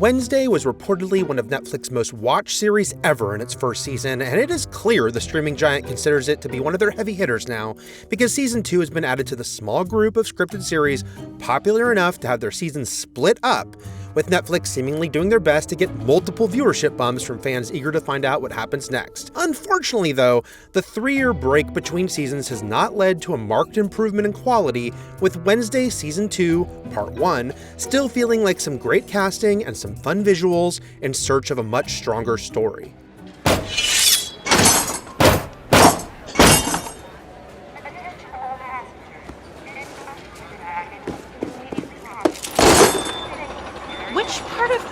Wednesday was reportedly one of Netflix's most watched series ever in its first season, and it is clear the streaming giant considers it to be one of their heavy hitters now, because Season 2 has been added to the small group of scripted series popular enough to have their seasons split up, with Netflix seemingly doing their best to get multiple viewership bumps from fans eager to find out what happens next. Unfortunately, though, the 3-year break between seasons has not led to a marked improvement in quality, with Wednesday Season 2, Part 1, still feeling like some great casting and some fun visuals in search of a much stronger story.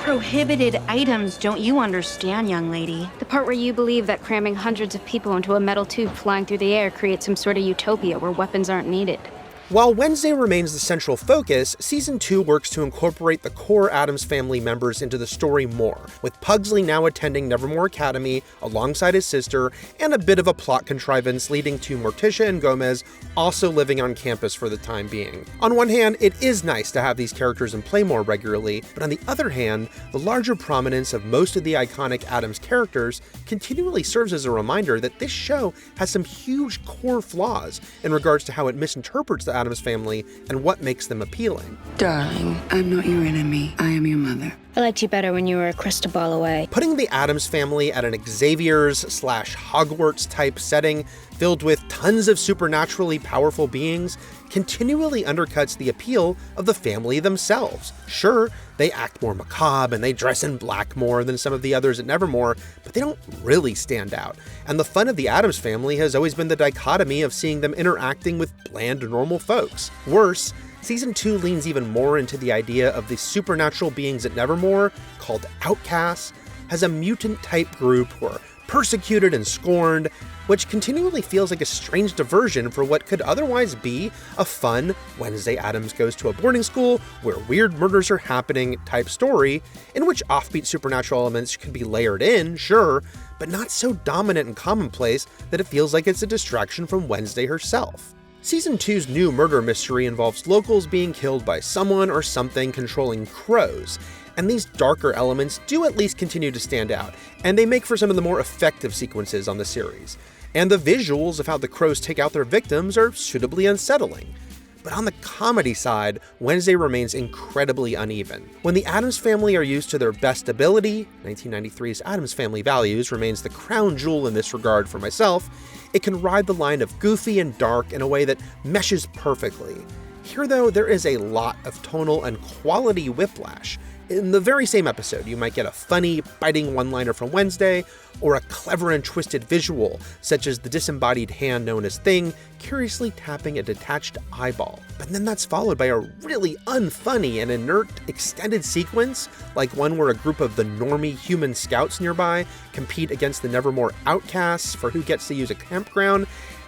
Prohibited items don't you understand, young lady? The part where you believe that cramming hundreds of people into a metal tube flying through the air creates some sort of utopia where weapons aren't needed. While Wednesday remains the central focus, Season 2 works to incorporate the core Addams Family members into the story more, with Pugsley now attending Nevermore Academy alongside his sister, and a bit of a plot contrivance leading to Morticia and Gomez also living on campus for the time being. On one hand, it is nice to have these characters in play more regularly, but on the other hand, the larger prominence of most of the iconic Addams characters continually serves as a reminder that this show has some huge core flaws in regards to how it misinterprets the Addams Family and what makes them appealing. Darling, I'm not your enemy. I am your mother. I liked you better when you were a crystal ball away. Putting the Addams Family at an Xavier's/Hogwarts type setting filled with tons of supernaturally powerful beings continually undercuts the appeal of the family themselves. Sure, they act more macabre and they dress in black more than some of the others at Nevermore, but they don't really stand out. And the fun of the Addams Family has always been the dichotomy of seeing them interacting with bland, normal folks. Worse, Season 2 leans even more into the idea of the supernatural beings at Nevermore, called outcasts, as a mutant-type group who are persecuted and scorned, which continually feels like a strange diversion for what could otherwise be a fun Wednesday Addams goes to a boarding school where weird murders are happening type story, in which offbeat supernatural elements could be layered in, sure, but not so dominant and commonplace that it feels like it's a distraction from Wednesday herself. Season 2's new murder mystery involves locals being killed by someone or something controlling crows, and these darker elements do at least continue to stand out, and they make for some of the more effective sequences on the series. And the visuals of how the crows take out their victims are suitably unsettling. But on the comedy side, Wednesday remains incredibly uneven. When the Addams Family are used to their best ability, 1993's Addams Family Values remains the crown jewel in this regard for myself, it can ride the line of goofy and dark in a way that meshes perfectly. Here though, there is a lot of tonal and quality whiplash. In the very same episode, you might get a funny, biting one-liner from Wednesday, or a clever and twisted visual, such as the disembodied hand known as Thing curiously tapping a detached eyeball. But then that's followed by a really unfunny and inert extended sequence, like one where a group of the normie human scouts nearby compete against the Nevermore outcasts for who gets to use a campground,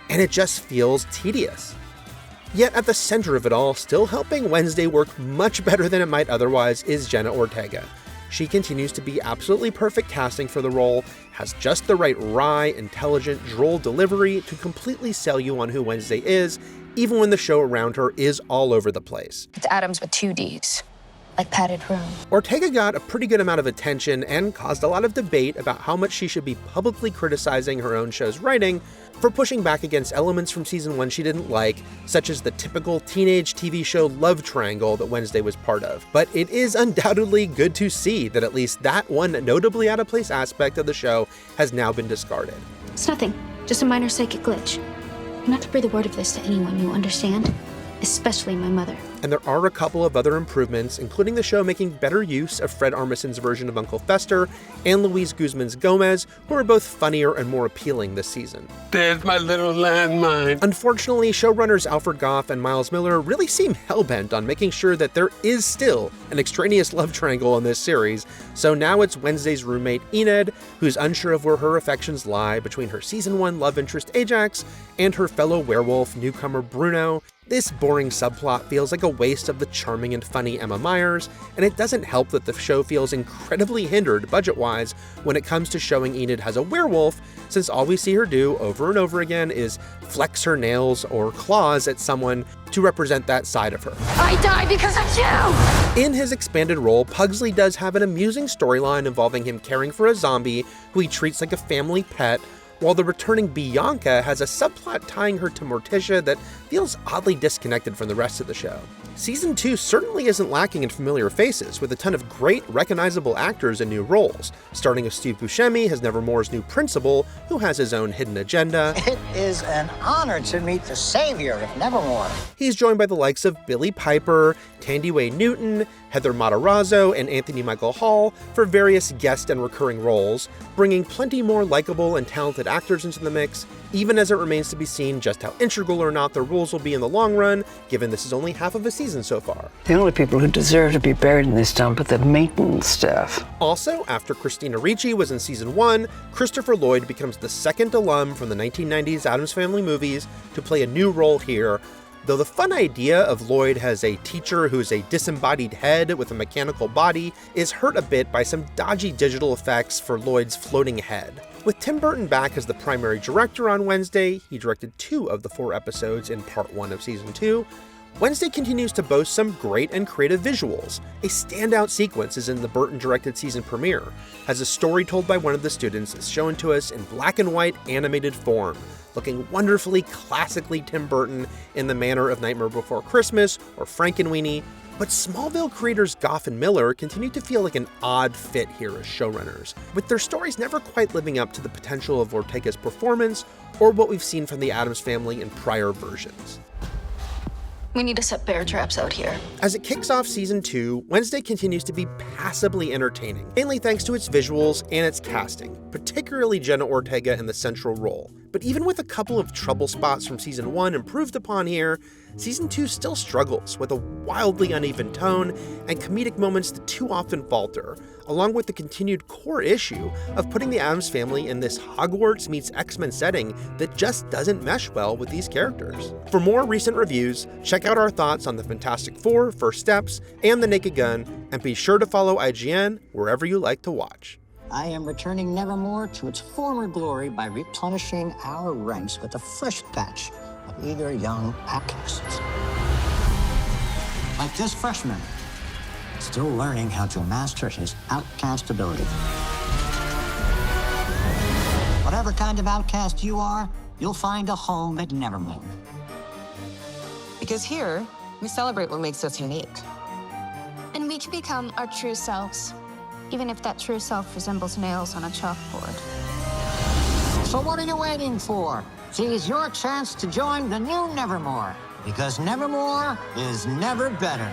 and it just feels tedious. Yet at the center of it all, still helping Wednesday work much better than it might otherwise, is Jenna Ortega. She continues to be absolutely perfect casting for the role, has just the right wry, intelligent, droll delivery to completely sell you on who Wednesday is, even when the show around her is all over the place. It's Addams with 2 Ds. Like padded room. Ortega got a pretty good amount of attention and caused a lot of debate about how much she should be publicly criticizing her own show's writing for pushing back against elements from Season 1 she didn't like, such as the typical teenage TV show love triangle that Wednesday was part of. But it is undoubtedly good to see that at least that one notably out-of-place aspect of the show has now been discarded. It's nothing, just a minor psychic glitch. Not to breathe a word of this to anyone, you understand? Especially my mother. And there are a couple of other improvements, including the show making better use of Fred Armisen's version of Uncle Fester and Luis Guzman's Gomez, who are both funnier and more appealing this season. There's my little landmine. Unfortunately, showrunners Alfred Goff and Miles Miller really seem hellbent on making sure that there is still an extraneous love triangle in this series, so now it's Wednesday's roommate Enid, who's unsure of where her affections lie between her Season 1 love interest Ajax and her fellow werewolf newcomer Bruno. This boring subplot feels like a waste of the charming and funny Emma Myers, and it doesn't help that the show feels incredibly hindered budget-wise when it comes to showing Enid as a werewolf, since all we see her do over and over again is flex her nails or claws at someone to represent that side of her. I die because of you! In his expanded role, Pugsley does have an amusing storyline involving him caring for a zombie who he treats like a family pet, while the returning Bianca has a subplot tying her to Morticia that feels oddly disconnected from the rest of the show. Season 2 certainly isn't lacking in familiar faces, with a ton of great, recognizable actors in new roles, starting with Steve Buscemi as Nevermore's new principal, who has his own hidden agenda. It is an honor to meet the savior of Nevermore. He's joined by the likes of Billy Piper, Tandy Newton, Heather Matarazzo, and Anthony Michael Hall for various guest and recurring roles, bringing plenty more likable and talented actors into the mix, even as it remains to be seen just how integral or not their roles will be in the long run, given this is only half of a season so far. The only people who deserve to be buried in this dump are the maintenance staff. Also, after Christina Ricci was in season 1, Christopher Lloyd becomes the second alum from the 1990s Addams Family movies to play a new role here, though the fun idea of Lloyd as a teacher who's a disembodied head with a mechanical body is hurt a bit by some dodgy digital effects for Lloyd's floating head. With Tim Burton back as the primary director on Wednesday, he directed 2 of the 4 episodes in part 1 of season 2, Wednesday continues to boast some great and creative visuals. A standout sequence is in the Burton-directed season premiere, as a story told by one of the students is shown to us in black and white animated form, looking wonderfully classically Tim Burton in the manner of Nightmare Before Christmas or Frankenweenie, but Smallville creators Goff and Miller continue to feel like an odd fit here as showrunners, with their stories never quite living up to the potential of Ortega's performance or what we've seen from the Addams Family in prior versions. We need to set bear traps out here. As it kicks off season 2, Wednesday continues to be passably entertaining, mainly thanks to its visuals and its casting, particularly Jenna Ortega in the central role. But even with a couple of trouble spots from season 1 improved upon here, season 2 still struggles with a wildly uneven tone and comedic moments that too often falter, along with the continued core issue of putting the Addams Family in this Hogwarts meets X-Men setting that just doesn't mesh well with these characters. For more recent reviews, check out our thoughts on the Fantastic Four, First Steps, and The Naked Gun, and be sure to follow IGN wherever you like to watch. I am returning Nevermore to its former glory by replenishing our ranks with a fresh batch of eager young outcasts. Like this freshman, still learning how to master his outcast ability. Whatever kind of outcast you are, you'll find a home at Nevermore. Because here, we celebrate what makes us unique. And we can become our true selves, even if that true self resembles nails on a chalkboard. So what are you waiting for? Seize your chance to join the new Nevermore, because Nevermore is never better.